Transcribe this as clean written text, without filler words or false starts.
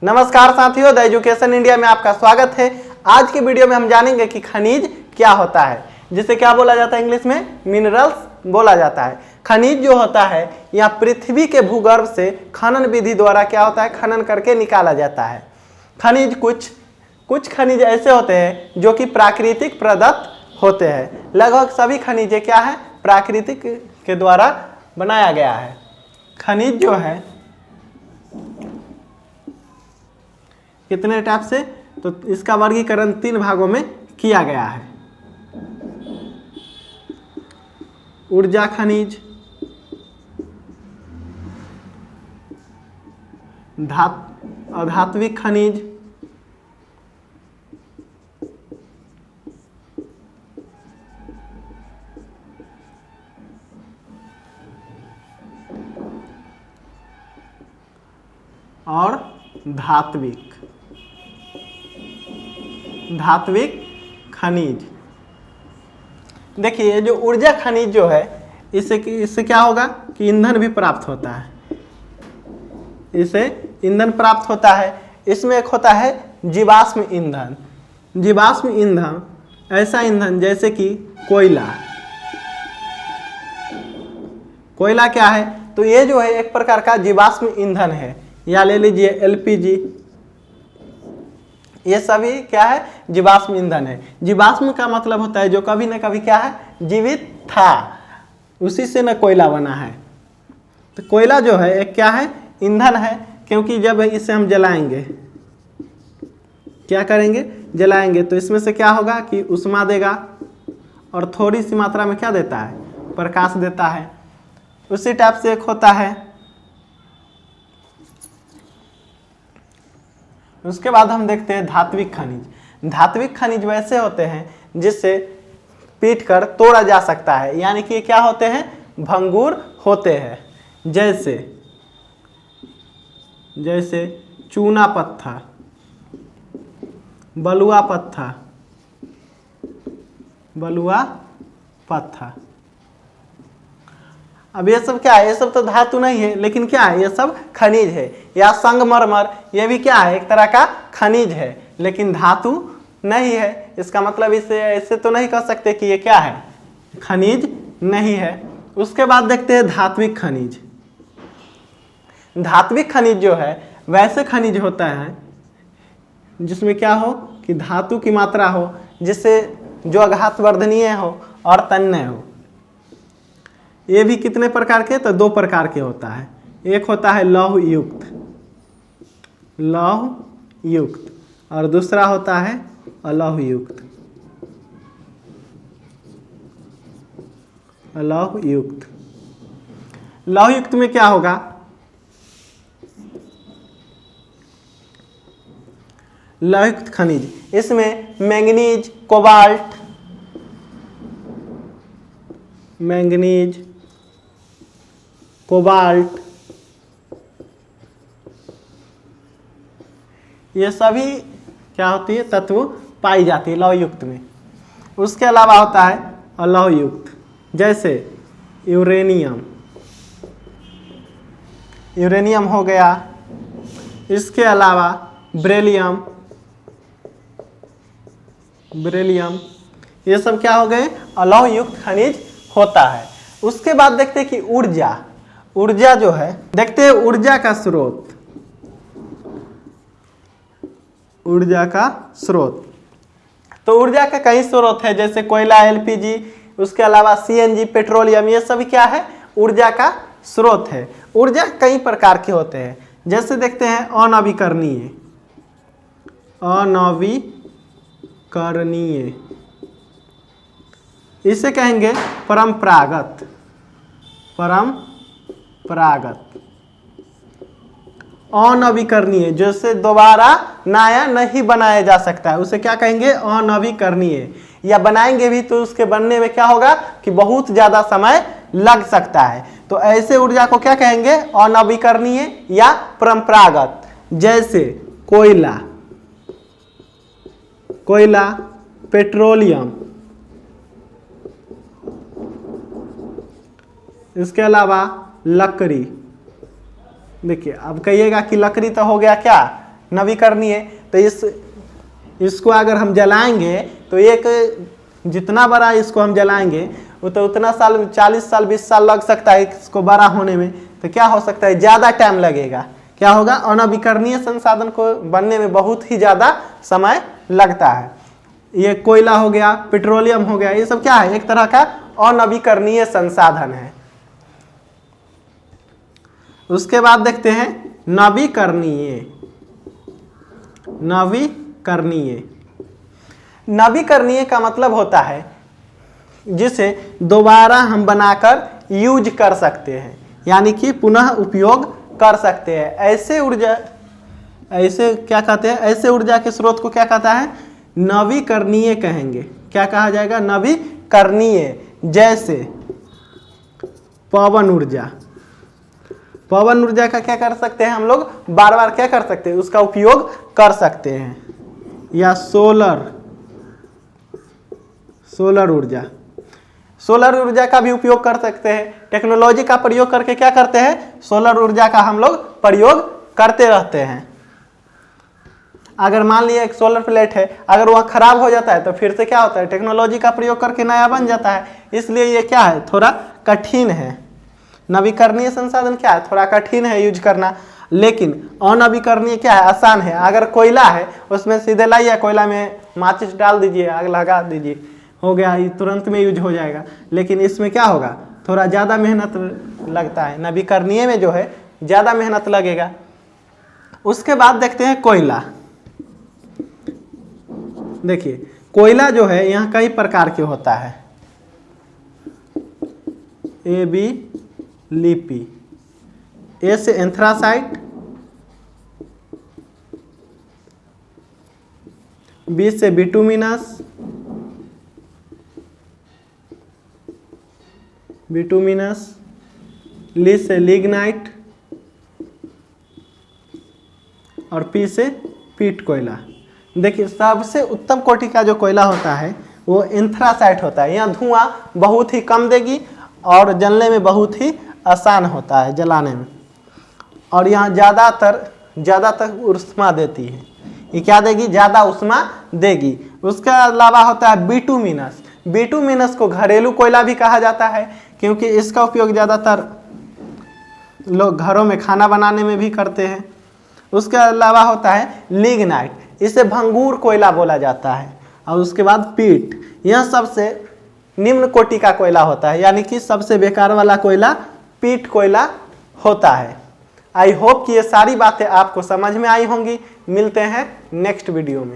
नमस्कार साथियों, the education India में आपका स्वागत है। आज की वीडियो में हम जानेंगे कि खनिज क्या होता है, जिसे क्या बोला जाता है, इंग्लिश में मिनरल्स बोला जाता है। खनिज जो होता है यह पृथ्वी के भूगर्भ से खनन विधि द्वारा क्या होता है, खनन करके निकाला जाता है। खनिज कुछ खनिज ऐसे होते हैं जो कि प्राकृतिक प्रदत्त होते हैं। लगभग सभी खनिज क्या है, प्राकृतिक के द्वारा बनाया गया है। खनिज जो है कितने टाइप से, तो इसका वर्गीकरण 3 भागों में किया गया है। ऊर्जा खनिज, अधात्विक खनिज, और धात्विक खनिज। देखिए, जो ऊर्जा खनिज जो है इससे क्या होगा कि ईंधन भी प्राप्त होता है। इससे ईंधन प्राप्त होता है। इसमें एक होता है जीवाश्म ईंधन। जीवाश्म ईंधन ऐसा ईंधन जैसे कि कोयला क्या है, तो ये जो है एक प्रकार का जीवाश्म ईंधन है। या ले लीजिए एलपीजी, ये सभी क्या है, जीवाश्म ईंधन है। जीवाश्म का मतलब होता है जो कभी न कभी क्या है, जीवित था, उसी से न कोयला बना है। तो कोयला जो है एक क्या है, ईंधन है, क्योंकि जब इसे हम जलाएंगे, क्या करेंगे, जलाएंगे, तो इसमें से क्या होगा कि ऊष्मा देगा और थोड़ी सी मात्रा में क्या देता है, प्रकाश देता है। उसी टाइप से एक होता है, उसके बाद हम देखते हैं धात्विक खनिज। धात्विक खनिज वैसे होते हैं जिससे पीट कर तोड़ा जा सकता है, यानी कि क्या होते हैं, भंगुर होते हैं। जैसे चूना पत्थर, बलुआ पत्थर। अब ये सब क्या है, ये सब तो धातु नहीं है, लेकिन क्या है, ये सब खनिज है। या संगमरमर, ये भी क्या है, एक तरह का खनिज है, लेकिन धातु नहीं है। इसका मतलब इसे ऐसे तो नहीं कह सकते कि ये क्या है, खनिज नहीं है। उसके बाद देखते हैं धात्विक खनिज। धात्विक खनिज जो है वैसे खनिज होता है जिसमें क्या हो कि धातु की मात्रा हो, जिससे जो आघातवर्धनीय हो और तन्य हो। ये भी कितने प्रकार के, तो 2 प्रकार के होता है। एक होता है लौह युक्त और दूसरा होता है अलौह युक्त। लौह युक्त में क्या होगा, लौह युक्त खनिज, इसमें मैंगनीज, कोबाल्ट, ये सभी क्या होती है, तत्व पाई जाती है लौह युक्त में। उसके अलावा होता है अलौह युक्त, जैसे यूरेनियम हो गया। इसके अलावा बेरिलियम, ये सब क्या हो गए, अलौह युक्त खनिज होता है। उसके बाद देखते हैं कि ऊर्जा जो है, देखते हैं ऊर्जा का स्रोत। तो ऊर्जा का कई स्रोत है, जैसे कोयला, एलपीजी, उसके अलावा सीएनजी, पेट्रोलियम, ये सभी क्या है, ऊर्जा का स्रोत है। ऊर्जा कई प्रकार के होते हैं, जैसे देखते हैं अनवीकरणीय, इसे कहेंगे परंपरागत। अनवीकरणीय, जिसे दोबारा नया नहीं बनाया जा सकता है, उसे क्या कहेंगे, अनवीकरणीय। या बनाएंगे भी तो उसके बनने में क्या होगा कि बहुत ज्यादा समय लग सकता है। तो ऐसे ऊर्जा को क्या कहेंगे, अनवीकरणीय या परंपरागत। जैसे कोयला, पेट्रोलियम, इसके अलावा लकड़ी। देखिए अब कहिएगा कि लकड़ी तो हो गया क्या, नवीकरणीय। तो इसको अगर हम जलाएंगे तो एक जितना बड़ा इसको हम जलाएंगे वो तो उतना साल 40 साल 20 साल लग सकता है इसको बड़ा होने में। तो क्या हो सकता है, ज़्यादा टाइम लगेगा। क्या होगा, अनवीकरणीय संसाधन को बनने में बहुत ही ज़्यादा समय लगता है। ये कोयला हो गया, पेट्रोलियम हो गया, ये सब क्या है, एक तरह का अनवीकरणीय संसाधन है। उसके बाद देखते हैं नवीकरणीय। नवीकरणीय नवीकरणीय का मतलब होता है जिसे दोबारा हम बनाकर यूज कर सकते हैं, यानी कि पुनः उपयोग कर सकते हैं। ऐसे क्या कहते हैं, ऐसे ऊर्जा के स्रोत को क्या कहता है, नवीकरणीय कहेंगे। क्या कहा जाएगा, नवीकरणीय। जैसे पवन ऊर्जा। पवन ऊर्जा का क्या कर सकते हैं हम लोग, बार बार क्या कर सकते हैं, उसका उपयोग कर सकते हैं। या सोलर ऊर्जा। सोलर ऊर्जा का भी उपयोग कर सकते हैं। टेक्नोलॉजी का प्रयोग करके क्या करते हैं, सोलर ऊर्जा का हम लोग प्रयोग करते रहते हैं। अगर मान लिया एक सोलर प्लेट है, अगर वह खराब हो जाता है तो फिर से क्या होता है, टेक्नोलॉजी का प्रयोग करके नया बन जाता है। इसलिए ये क्या है, थोड़ा कठिन है। नवीकरणीय संसाधन क्या है, थोड़ा कठिन है यूज करना। लेकिन अनवीकरणीय क्या है, आसान है। अगर कोयला है उसमें सीधे लाइए, कोयला में माचिस डाल दीजिए, आग लगा दीजिए, हो गया, ये तुरंत में यूज हो जाएगा। लेकिन इसमें क्या होगा, थोड़ा ज़्यादा मेहनत लगता है। नवीकरणीय में जो है ज़्यादा मेहनत लगेगा। उसके बाद देखते हैं कोयला। देखिए कोयला जो है यहाँ कई प्रकार के होता है। ए बी लिपि, ए से एंथ्रासाइट, बी से बिटुमिनस, ली से लिग्नाइट और पी से पीट कोयला। देखिए सबसे उत्तम कोटि का जो कोयला होता है वो एंथ्रासाइट होता है। यहाँ धुआं बहुत ही कम देगी और जलने में बहुत ही आसान होता है जलाने में, और यहाँ ज़्यादातर ऊष्मा देती है। ये क्या देगी, ज़्यादा ऊष्मा देगी। उसके अलावा होता है बिटुमिनस। बिटुमिनस को घरेलू कोयला भी कहा जाता है, क्योंकि इसका उपयोग ज़्यादातर लोग घरों में खाना बनाने में भी करते हैं। उसके अलावा होता है लिग्नाइट, इसे भंगूर कोयला बोला जाता है। और उसके बाद पीट, यह सबसे निम्न कोटि का कोयला होता है, यानी कि सबसे बेकार वाला कोयला पीट कोयला होता है। आई होप कि ये सारी बातें आपको समझ में आई होंगी। मिलते हैं नेक्स्ट वीडियो में।